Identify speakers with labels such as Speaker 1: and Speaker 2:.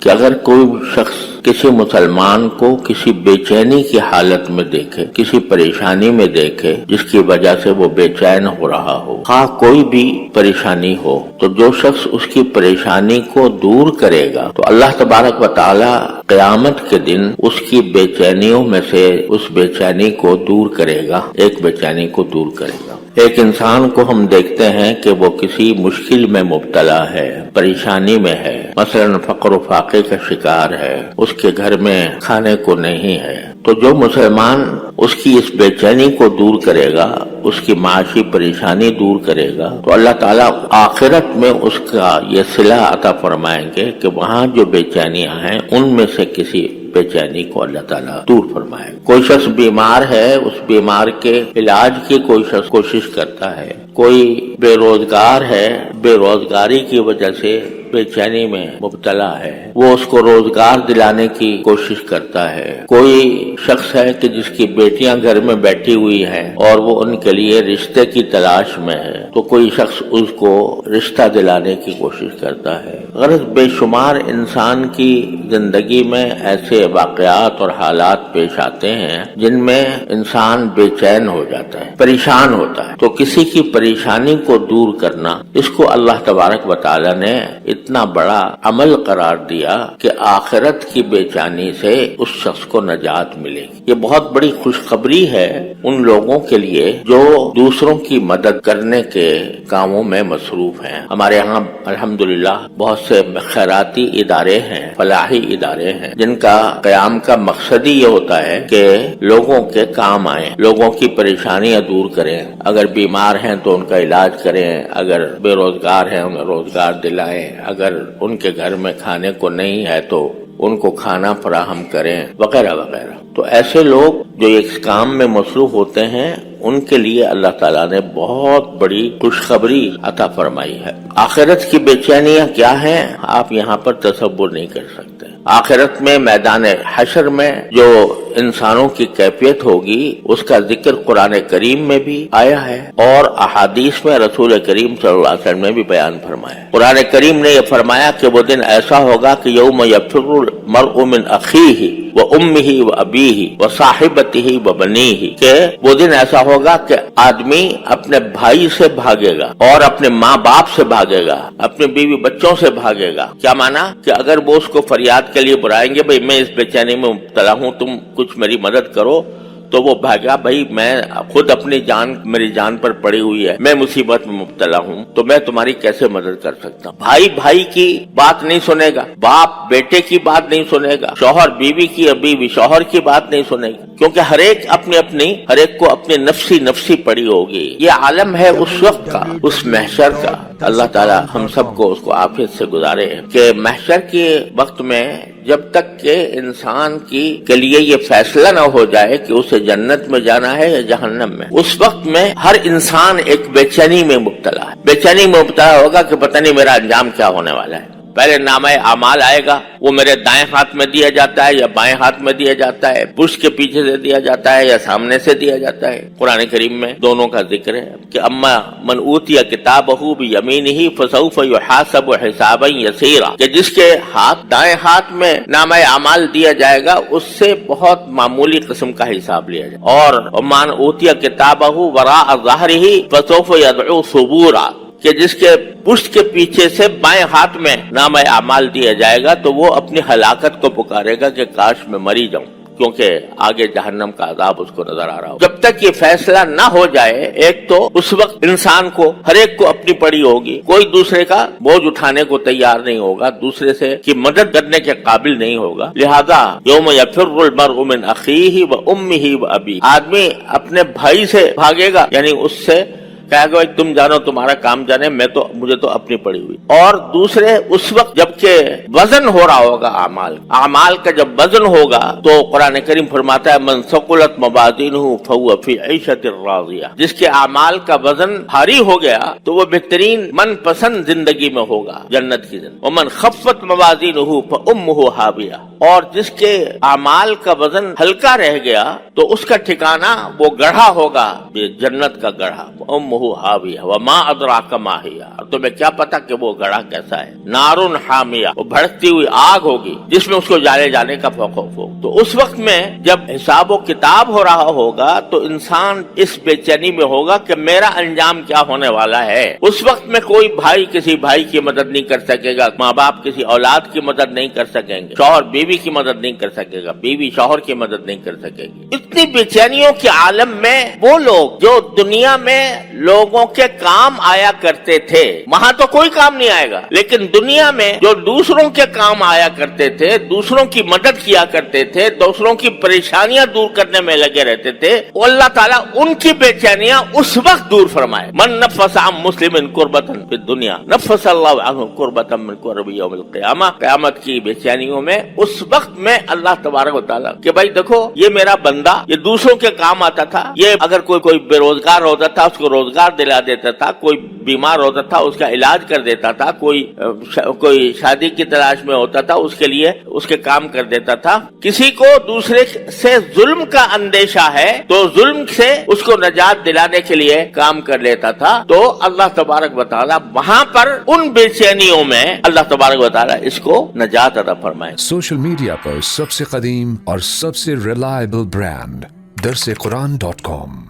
Speaker 1: کہ اگر کوئی شخص کسی مسلمان کو کسی بے چینی کی حالت میں دیکھے، کسی پریشانی میں دیکھے جس کی وجہ سے وہ بے چین ہو رہا ہو، خواہ کوئی بھی پریشانی ہو، تو جو شخص اس کی پریشانی کو دور کرے گا تو اللہ تبارک و تعالی قیامت کے دن اس کی بے چینیوں میں سے اس بے چینی کو دور کرے گا، ایک بے چینی کو دور کرے گا۔ ایک انسان کو ہم دیکھتے ہیں کہ وہ کسی مشکل میں مبتلا ہے، پریشانی میں ہے، مثلا فقر و فاقے کا شکار ہے، اس کے گھر میں کھانے کو نہیں ہے، تو جو مسلمان اس کی اس بے چینی کو دور کرے گا، اس کی معاشی پریشانی دور کرے گا، تو اللہ تعالیٰ آخرت میں اس کا یہ صلہ عطا فرمائیں گے کہ وہاں جو بے چینیاں ہیں ان میں سے کسی بے چینی کو اللہ تعالیٰ دور فرمائے۔ کوئی شخص بیمار ہے، اس بیمار کے علاج کی کوئی شخص کوشش کرتا ہے، کوئی بے روزگار ہے، بے روزگاری کی وجہ سے بے چینی میں مبتلا ہے، وہ اس کو روزگار دلانے کی کوشش کرتا ہے۔ کوئی شخص ہے کہ جس کی بیٹیاں گھر میں بیٹھی ہوئی ہیں اور وہ ان کے لیے رشتے کی تلاش میں ہے، تو کوئی شخص اس کو رشتہ دلانے کی کوشش کرتا ہے۔ غرض بے شمار انسان کی زندگی میں ایسے واقعات اور حالات پیش آتے ہیں جن میں انسان بے چین ہو جاتا ہے، پریشان ہوتا ہے، تو کسی کی پریشانی کو دور کرنا، اس کو اللہ تبارک و تعالی نے اتنا بڑا عمل قرار دیا کہ آخرت کی بے چینی سے اس شخص کو نجات ملے گی۔ یہ بہت بڑی خوشخبری ہے ان لوگوں کے لیے جو دوسروں کی مدد کرنے کے کاموں میں مصروف ہیں۔ ہمارے ہاں الحمدللہ بہت سے خیراتی ادارے ہیں، فلاحی ادارے ہیں، جن کا قیام کا مقصد ہی یہ ہوتا ہے کہ لوگوں کے کام آئیں، لوگوں کی پریشانیاں دور کریں، اگر بیمار ہیں تو ان کا علاج کریں، اگر بے روزگار ہیں انہیں روزگار دلائیں، اگر ان کے گھر میں کھانے کو نہیں ہے تو ان کو کھانا فراہم کریں، وغیرہ وغیرہ۔ تو ایسے لوگ جو اس کام میں مصروف ہوتے ہیں ان کے لیے اللہ تعالیٰ نے بہت بڑی خوشخبری عطا فرمائی ہے۔ آخرت کی بے چینیاں کیا ہیں آپ یہاں پر تصور نہیں کر سکتے۔ آخرت میں میدان حشر میں جو انسانوں کی کیفیت ہوگی اس کا ذکر قرآن کریم میں بھی آیا ہے اور احادیث میں رسول کریم صلی اللہ علیہ وسلم نے بھی بیان فرمایا۔ قرآن کریم نے یہ فرمایا کہ وہ دن ایسا ہوگا کہ یوم یفر المرء من اخیہ وامہ وابیہ وصاحبتہ وبنیہ، کہ وہ دن ایسا ہوگا کہ آدمی اپنے بھائی سے بھاگے گا اور اپنے ماں باپ سے بھاگے گا، اپنے بیوی بچوں سے بھاگے گا۔ کیا مانا کہ اگر وہ اس کو فریاد کے لیے بلائیں گے، بھئی میں اس بے چینی میں مبتلا ہوں، تم کچھ میری مدد کرو، تو وہ بھاگا، بھائی میں خود اپنی جان میری جان پر پڑی ہوئی ہے، میں مصیبت میں مبتلا ہوں، تو میں تمہاری کیسے مدد کر سکتا ہوں۔ بھائی بھائی کی بات نہیں سنے گا، باپ بیٹے کی بات نہیں سنے گا، شوہر بیوی کی اور بیوی شوہر کی بات نہیں سنے گی، کیونکہ ہر ایک ہر ایک کو اپنی نفسی پڑی ہوگی۔ یہ عالم ہے اس وقت کا، اس محشر کا۔ اللہ تعالی ہم سب کو اس کو عافیت سے گزارے کہ محشر کے وقت میں جب تک کہ انسان کے لیے یہ فیصلہ نہ ہو جائے کہ اسے جنت میں جانا ہے یا جہنم میں، اس وقت میں ہر انسان ایک بے چینی میں مبتلا ہے، بے چینی میں مبتلا ہوگا کہ پتہ نہیں میرا انجام کیا ہونے والا ہے۔ پہلے نامہ اعمال آئے گا، وہ میرے دائیں ہاتھ میں دیا جاتا ہے یا بائیں ہاتھ میں دیا جاتا ہے، پشت کے پیچھے سے دیا جاتا ہے یا سامنے سے دیا جاتا ہے۔ قرآن کریم میں دونوں کا ذکر ہے کہ اما من اوتی کتابہ بیمینہ فسوف یحاسب حسابا یسیرا، کہ جس کے دائیں ہاتھ میں نامہ اعمال دیا جائے گا اس سے بہت معمولی قسم کا حساب لیا جائے گا، اور من اوتی کتابہ وراء ظہرہ فسوف یدعو ثبورا، کہ جس کے پشت کے پیچھے سے بائیں ہاتھ میں نامہ اعمال دیا جائے گا تو وہ اپنی ہلاکت کو پکارے گا کہ کاش میں مری جاؤں، کیونکہ آگے جہنم کا عذاب اس کو نظر آ رہا ہو۔ جب تک یہ فیصلہ نہ ہو جائے، ایک تو اس وقت انسان کو ہر ایک کو اپنی پڑی ہوگی، کوئی دوسرے کا بوجھ اٹھانے کو تیار نہیں ہوگا، دوسرے سے کی مدد کرنے کے قابل نہیں ہوگا۔ لہذا یوم یفر المرء من اخیہ وامہ وابیہ، آدمی اپنے بھائی سے بھاگے گا، یعنی اس سے کہا کہ تم جانو تمہارا کام جانے، مجھے تو اپنی پڑی ہوئی، اور دوسرے اس وقت جب کہ وزن ہو رہا ہوگا اعمال کا جب وزن ہوگا تو قرآن کریم فرماتا ہے من ثقلت موازینہ فہو فی عیشۃ راضیہ، جس کے اعمال کا وزن بھاری ہو گیا تو وہ بہترین من پسند زندگی میں ہوگا، جنت کی زندگی۔ ومن خفت موازینہ فامہ ہاویہ، اور جس کے اعمال کا وزن ہلکا رہ گیا تو اس کا ٹھکانہ وہ گڑھا ہوگا، جنت کا گڑھا، امہ ہاویہ وما ادراک ما ہی، تمہیں کیا پتا کہ وہ گڑھا کیسا ہے، نارن حامیہ، وہ بھڑکتی ہوئی آگ ہوگی جس میں اس کو جالے جانے کا خوف ہو۔ تو اس وقت میں جب حساب و کتاب ہو رہا ہوگا تو انسان اس بے چینی میں ہوگا کہ میرا انجام کیا ہونے والا ہے۔ اس وقت میں کوئی بھائی کسی بھائی کی مدد نہیں کر سکے گا، ماں باپ کسی اولاد کی مدد نہیں کر سکیں گے، شوہر بیوی کی مدد نہیں کر سکے گا، بیوی شوہر کی مدد نہیں کر سکے گی۔ اتنی بے چینیوں کے عالم میں وہ لوگ جو دنیا میں لوگوں کے کام آیا کرتے تھے، وہاں تو کوئی کام نہیں آئے گا، لیکن دنیا میں جو دوسروں کے کام آیا کرتے تھے، دوسروں کی مدد کیا کرتے تھے، دوسروں کی پریشانیاں دور کرنے میں لگے رہتے تھے، وہ اللہ تعالیٰ ان کی بے چینیاں اس وقت دور فرمائے۔ من نفس عن مسلم کربۃ فی الدنیا نفس اللہ عنہ کربۃ من کرب یوم القیامہ، قیامت کی بے چینیوں میں اس وقت میں اللہ تبارک و تعالیٰ کہ بھائی دیکھو یہ میرا بندہ یہ دوسروں کے کام آتا تھا، یہ اگر کوئی بے روزگار ہوتا تھا اس کو روزگار دلا دیتا تھا، کوئی بیمار ہوتا تھا اس کا علاج کر دیتا تھا، کوئی شادی کی تلاش میں ہوتا تھا اس کے لیے اس کے کام کر دیتا تھا۔ کسی کو دوسرے سے ظلم کا اندیشہ ہے تو ظلم سے اس کو نجات دلانے کے لیے کام کر لیتا تھا۔ تو اللہ تبارک و تعالیٰ وہاں پر ان بے چینیوں میں اللہ تبارک و تعالیٰ اس کو نجات عطا فرمائے۔
Speaker 2: سوشل میڈیا پر سب سے قدیم اور سب سے ریلائبل برانڈ درسقرآن.com